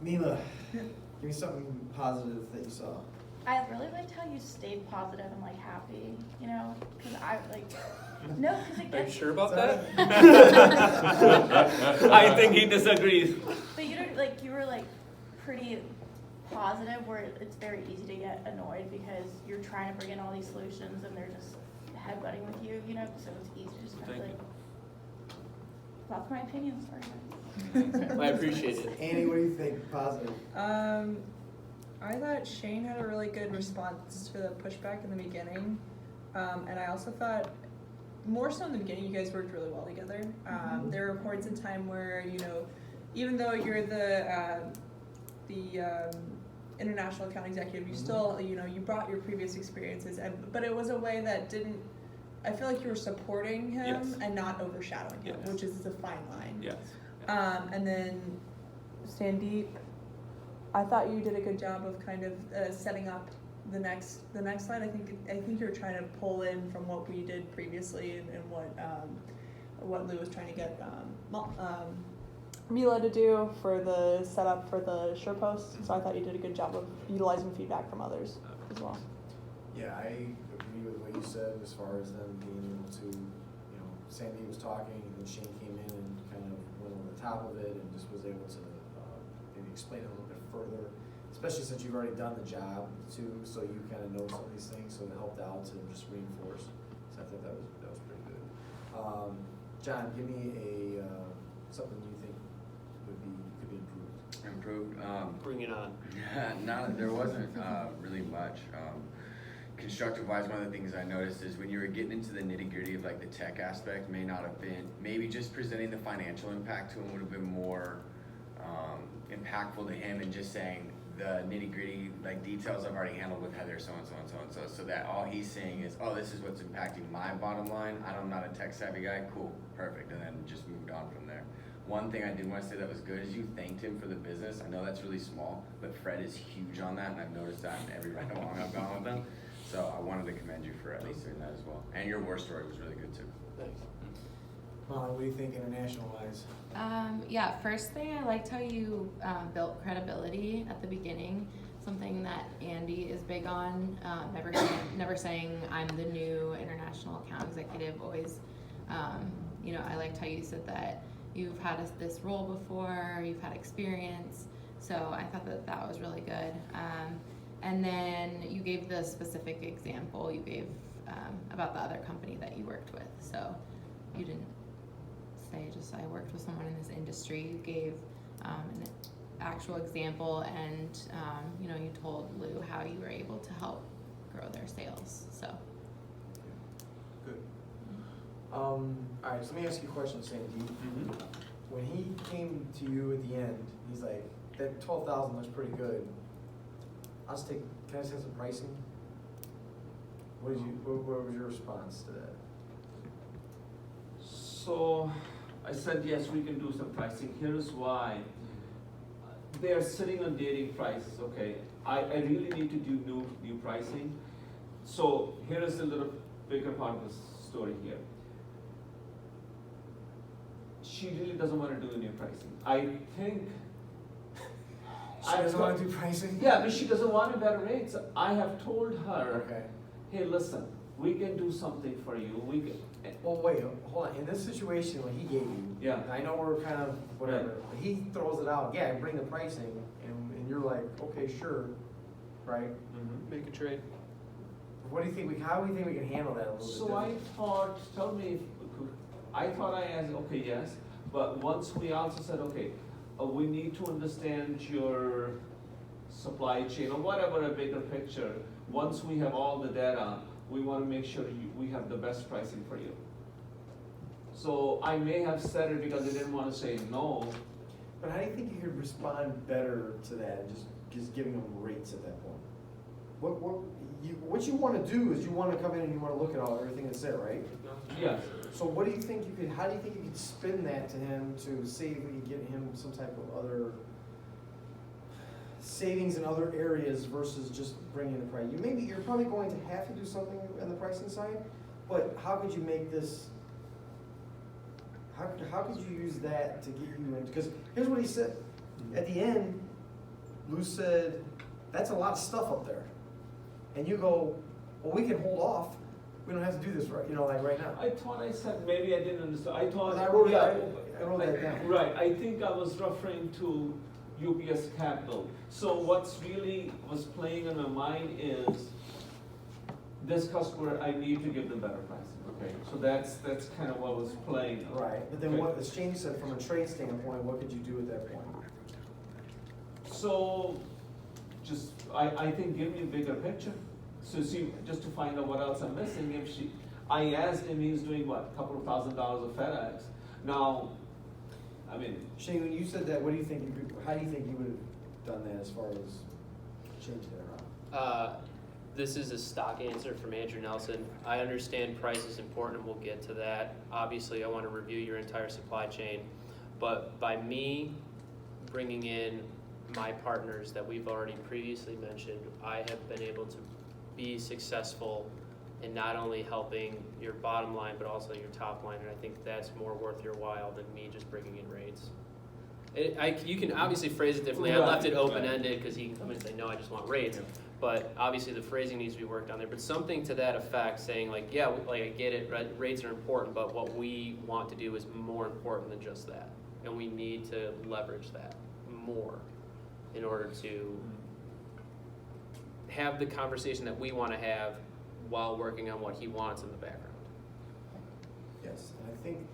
Mila, give me something positive that you saw. I really liked how you stayed positive and like happy, you know, because I like, no, because it Are you gets, sure about that? that? I think he disagrees. But you don't, like, you were like pretty positive where it's very easy to get annoyed because you're trying to bring in all these solutions and they're just headbutting with you, you know, so it's easy to just kind of Thank like, that's my opinion, sorry. I appreciate it. Annie, what do you think? Positive. I thought Shane had a really good response to the pushback in the beginning. And I also thought, more so in the beginning, you guys worked really well together. There were points in time where, you know, even though you're the international account executive, you still, you know, you brought your previous experiences, but it was a way that didn't, I feel like you were supporting him Yes. and not overshadowing him, Yes. which is a fine line. Yes. And then Sandeep, I thought you did a good job of kind of setting up the next slide. I think you're trying to pull in from what we did previously and what Lou was trying to get Mila to do for the setup for the SurePost. So I thought you did a good job of utilizing feedback from others as well. Yeah, I agree with what you said as far as them being able to, you know, Sandy was talking and then Shane came in and kind of went over the top of it and just was able to maybe explain it a little bit further, especially since you've already done the job too, so you kind of know some of these things, so it helped out to just reinforce. So I thought that was pretty good. John, give me a something you think could be improved. Bring it on. No, there wasn't really much. Constructive-wise, one of the things I noticed is when you were getting into the nitty-gritty of like the tech aspect, may not have been, maybe just presenting the financial impact to him would have been more impactful to him, and just saying the nitty-gritty like details I've already handled with Heather, so and so and so and so, so that all he's saying is, oh, this is what's impacting my bottom line. I'm not a tech-savvy guy. Cool, perfect, and then just moved on from there. One thing I did want to say that was good is you thanked him for the business. I know that's really small, but Fred is huge on that, and I've noticed that in every ride along I've gone with them. So I wanted to commend you for at least doing that as well. And your war story was really good too. Thanks. Molly, what do you think international-wise? Yeah, first thing, I liked how you built credibility at the beginning, something that Andy is big on, never saying I'm the new international account executive, always, you know, I liked how you said that you've had this role before, you've had experience, so I thought that was really good. And then you gave the specific example you gave about the other company that you worked with. So you didn't say just I worked with someone in this industry. You gave an actual example, and you know, you told Lou how you were able to help grow their sales. So Good. All right, so let me ask you a question, Sandy. When he came to you at the end, he's like, that 12,000 looks pretty good. Can I say some pricing? What was your response to that? So I said, yes, we can do some pricing. Here's why. They are sitting on dating prices, okay. I really need to do new pricing. So here is the little bigger part of the story here. She really doesn't want to do a new pricing. I think She doesn't want to do pricing? yeah, but she doesn't want a better rates. I have told her, Okay. hey, listen, we can do something for you. We can. Well, wait, hold on. In this situation, what he gave you, Yeah. I know we're kind of whatever, but he throws it out. Yeah, bring the pricing, and you're like, okay, sure, right? Make a trade. What do you think? How do you think we can handle that a little bit? So I thought, tell me, I thought I asked, okay, yes, but once we also said, okay, we need to understand your supply chain or whatever, a bigger picture. Once we have all the data, we want to make sure we have the best pricing for you. So I may have said it because I didn't want to say no. But how do you think you could respond better to that and just giving them rates at that point? What you want to do is you want to come in and you want to look at everything that's there, right? Yes. So how do you think you could spin that to him to see if we can get him some type of other savings in other areas versus just bringing the price? You're probably going to have to do something on the pricing side, but how could you make this? How could you use that to get you in? Because here's what he said at the end. Lou said, that's a lot of stuff up there. And you go, well, we can hold off, we don't have to do this right, like right now. I thought I said, maybe I didn't understand, I thought. I wrote it- yeah, I wrote that down. Right, I think I was referring to UPS Capital. So what's really was playing in my mind is, this customer, I need to give them better pricing. Okay. So that's kind of what was playing. Right, but then what, as Shane said, from a trade standpoint, what could you do at that point? So, just, I think give me a bigger picture. So see, just to find out what else I'm missing, I asked him, he's doing what, a couple of $1,000 of FedEx. Now, I mean, Shane, when you said that, what do you think, how do you think you would have done that as far as changing it around? This is a stock answer from Andrew Nelson. I understand price is important, and we'll get to that. Obviously, I want to review your entire supply chain, but by me bringing in my partners that we've already previously mentioned, I have been able to be successful in not only helping your bottom line, but also your top line, and I think that's more worth your while than me just bringing in rates. You can obviously phrase it differently. I left it open-ended because he can come in and say, no, I just want rates. But obviously the phrasing needs to be worked on there. But something to that effect, saying like, yeah, like I get it, right? Rates are important, but what we want to do is more important than just that. And we need to leverage that more in order to have the conversation that we want to have while working on what he wants in the background. Yes, and I think,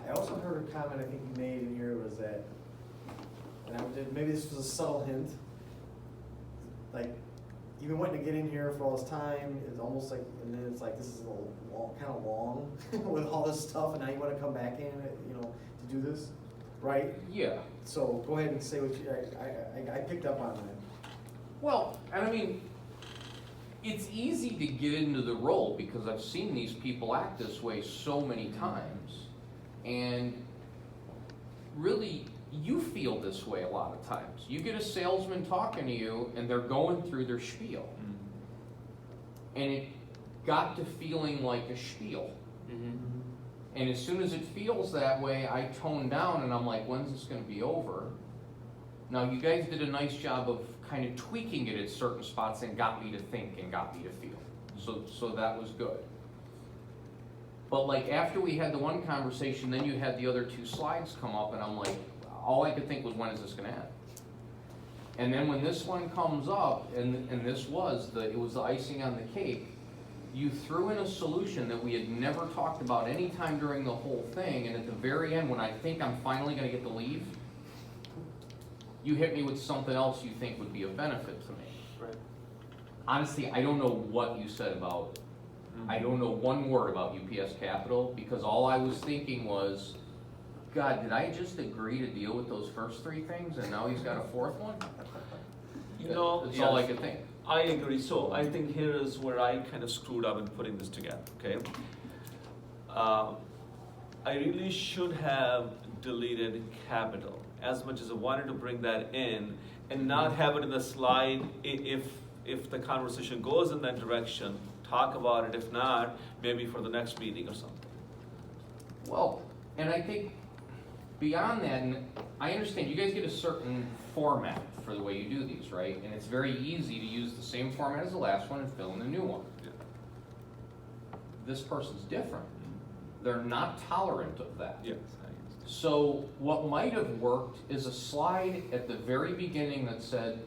I also heard a comment I think you made in here was that, and maybe this was a subtle hint, like, you've been wanting to get in here for all this time, it's almost like, and then it's like, this is a little long, kind of long with all this stuff, and now you want to come back in, to do this, right? Yeah. So go ahead and say what you, I picked up on that. Well, and I mean, it's easy to get into the role because I've seen these people act this way so many times. And really, you feel this way a lot of times. You get a salesman talking to you and they're going through their spiel. And it got to feeling like a spiel. And as soon as it feels that way, I tone down and I'm like, when's this gonna be over? Now, you guys did a nice job of kind of tweaking it at certain spots and got me to think and got me to feel. So that was good. But like after we had the one conversation, then you had the other two slides come up and I'm like, all I could think was, when is this gonna end? And then when this one comes up, and this was it was the icing on the cake, you threw in a solution that we had never talked about any time during the whole thing, and at the very end, when I think I'm finally gonna get to leave, you hit me with something else you think would be of benefit to me. Right. Honestly, I don't know what you said about, I don't know one word about UPS Capital, because all I was thinking was, God, did I just agree to deal with those first three things and now he's got a fourth one? That's all I could think. I agree. So I think here is where I kind of screwed up in putting this together, okay? I really should have deleted capital, as much as I wanted to bring that in and not have it in the slide. If the conversation goes in that direction, talk about it. If not, maybe for the next meeting or something. Well, and I think beyond that, and I understand you guys get a certain format for the way you do these, right? And it's very easy to use the same format as the last one and fill in the new one. Yeah. This person's different. They're not tolerant of that. Yes. So what might have worked is a slide at the very beginning that said,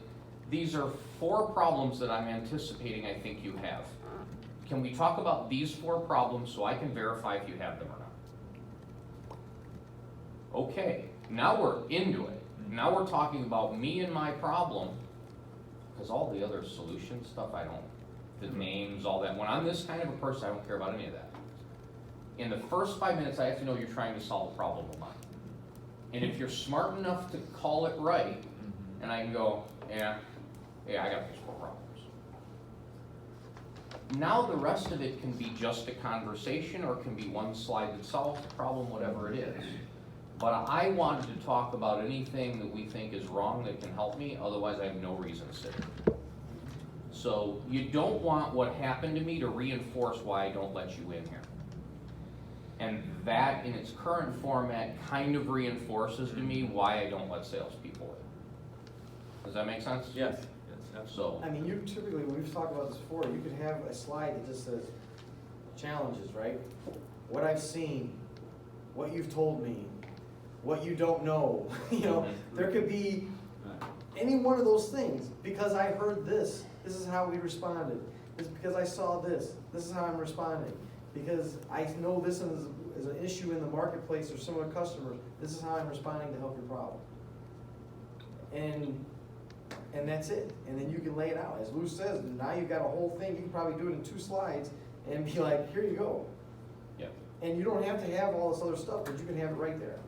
these are 4 problems that I'm anticipating I think you have. Can we talk about these 4 problems so I can verify if you have them or not? Okay, now we're into it. Now we're talking about me and my problem, because all the other solution stuff, the names, all that. When I'm this kind of a person, I don't care about any of that. In the first 5 minutes, I have to know you're trying to solve a problem of mine. And if you're smart enough to call it right, and I can go, yeah, I gotta fix 4 problems. Now the rest of it can be just a conversation, or it can be one slide that solves the problem, whatever it is. But I wanted to talk about anything that we think is wrong that can help me, otherwise I have no reason to sit here. So you don't want what happened to me to reinforce why I don't let you in here. And that, in its current format, kind of reinforces to me why I don't let salespeople in. Does that make sense? Yes, absolutely. So, I mean, you typically, when we've talked about this before, you could have a slide that just says challenges, right? What I've seen, what you've told me, what you don't know, you know, there could be any one of those things, because I heard this is how we responded. It's because I saw this is how I'm responding. Because I know this is an issue in the marketplace or some of the customers, this is how I'm responding to help your problem. And that's it. And then you can lay it out. As Lou says, now you've got a whole thing, you can probably do it in 2 slides and be like, here you go. Yep. And you don't have to have all this other stuff, but you can have it right there.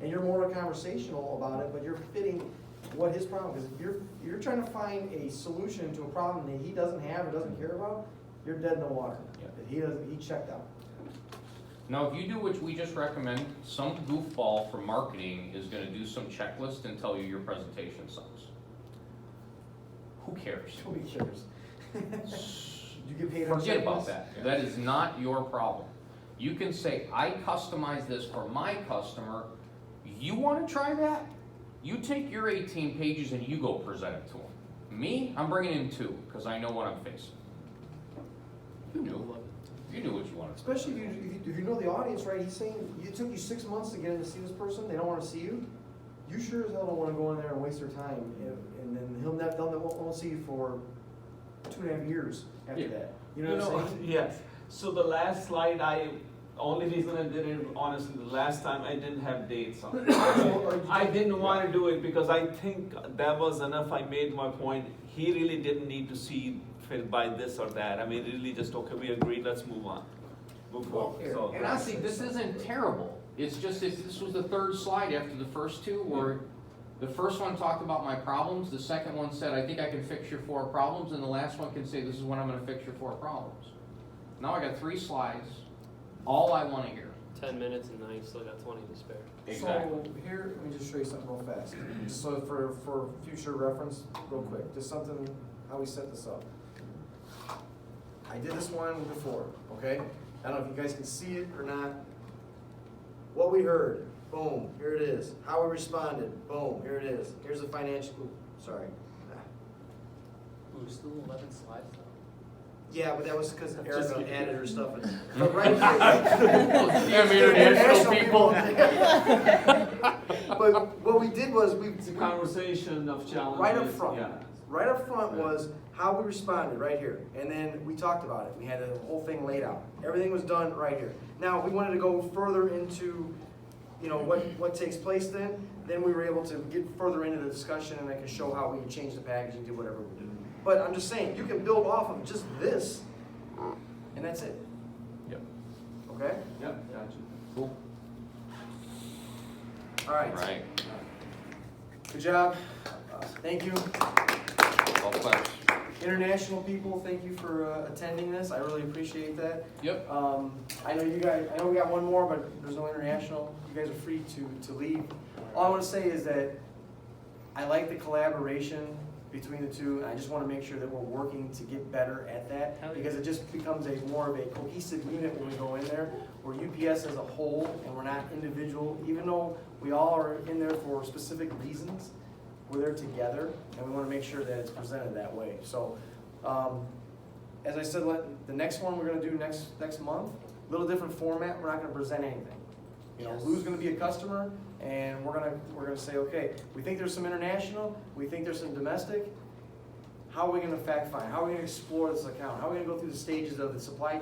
And you're more conversational about it, but you're fitting what his problem, because if you're trying to find a solution to a problem that he doesn't have or doesn't care about, you're dead in the water. Yep. He checked out. now if you do what we just recommend, some goofball from marketing is gonna do some checklist and tell you your presentation sucks. Who cares? Nobody cares. You get paid on Forget about checklists? that. That is not your problem. You can say, I customize this for my customer. You wanna try that? You take your 18 pages and you go present it to them. Me, I'm bringing in 2, because I know what I'm facing. You knew. You knew what you wanted. Especially if you know the audience, right? He's saying, it took you 6 months to get in to see this person, they don't wanna see you. You sure as hell don't wanna go in there and waste their time, and then they won't see you for 2.5 years after Yeah. that. You know what I'm saying? Yes, so the last slide, only reason I did it, honestly, the last time I didn't have dates on it. I didn't want to do it because I think that was enough, I made my point. He really didn't need to see fit by this or that. I mean, really just, okay, we agreed, let's move on. Move forward, so. And honestly, this isn't terrible. It's just if this was the 3rd slide after the first 2, where the first one talked about my problems, the second one said, I think I can fix your 4 problems, and the last one can say, this is when I'm gonna fix your 4 problems. Now I got 3 slides, all I wanna hear. 10 minutes and now you still got 20 to spare. So here, let me just show you something real fast. Just so for future reference, real quick, just something, how we set this up. I did this one before, okay? I don't know if you guys can see it or not. What we heard, boom, here it is. How we responded, boom, here it is. Here's the financial, sorry. Ooh, still 11 slides though. Yeah, but that was because Just Erica kidding. added her stuff in. But right Damn here. international people. But what we did was It's a conversation of challenges. right up front. Yeah. Right up front was how we responded right here. And then we talked about it. We had the whole thing laid out. Everything was done right here. Now, we wanted to go further into, you know, what takes place then. Then we were able to get further into the discussion and I could show how we could change the packaging, do whatever we do. But I'm just saying, you can build off of just this, and that's it. Yep. Okay? Yep, gotcha. Cool. All right. Right. Good job. Thank you. All pledged. International people, thank you for attending this. I really appreciate that. Yep. I know you guys, I know we got one more, but there's no international. You guys are free to leave. All I want to say is that I like the collaboration between the two, and I just want to make sure that we're working to get better at that, Hell yeah. because it just becomes a more of a cohesive unit when we go in there, where UPS as a whole, and we're not individual, even though we all are in there for specific reasons, we're there together, and we want to make sure that it's presented that way. So, as I said, the next one we're going to do next month, a little different format. We're not going to present anything. You know, Lou's going to be a customer, and we're gonna say, okay, we think there's some international, we think there's some domestic. How are we going to fact find? How are we going to explore this account? How are we going to go through the stages of the supply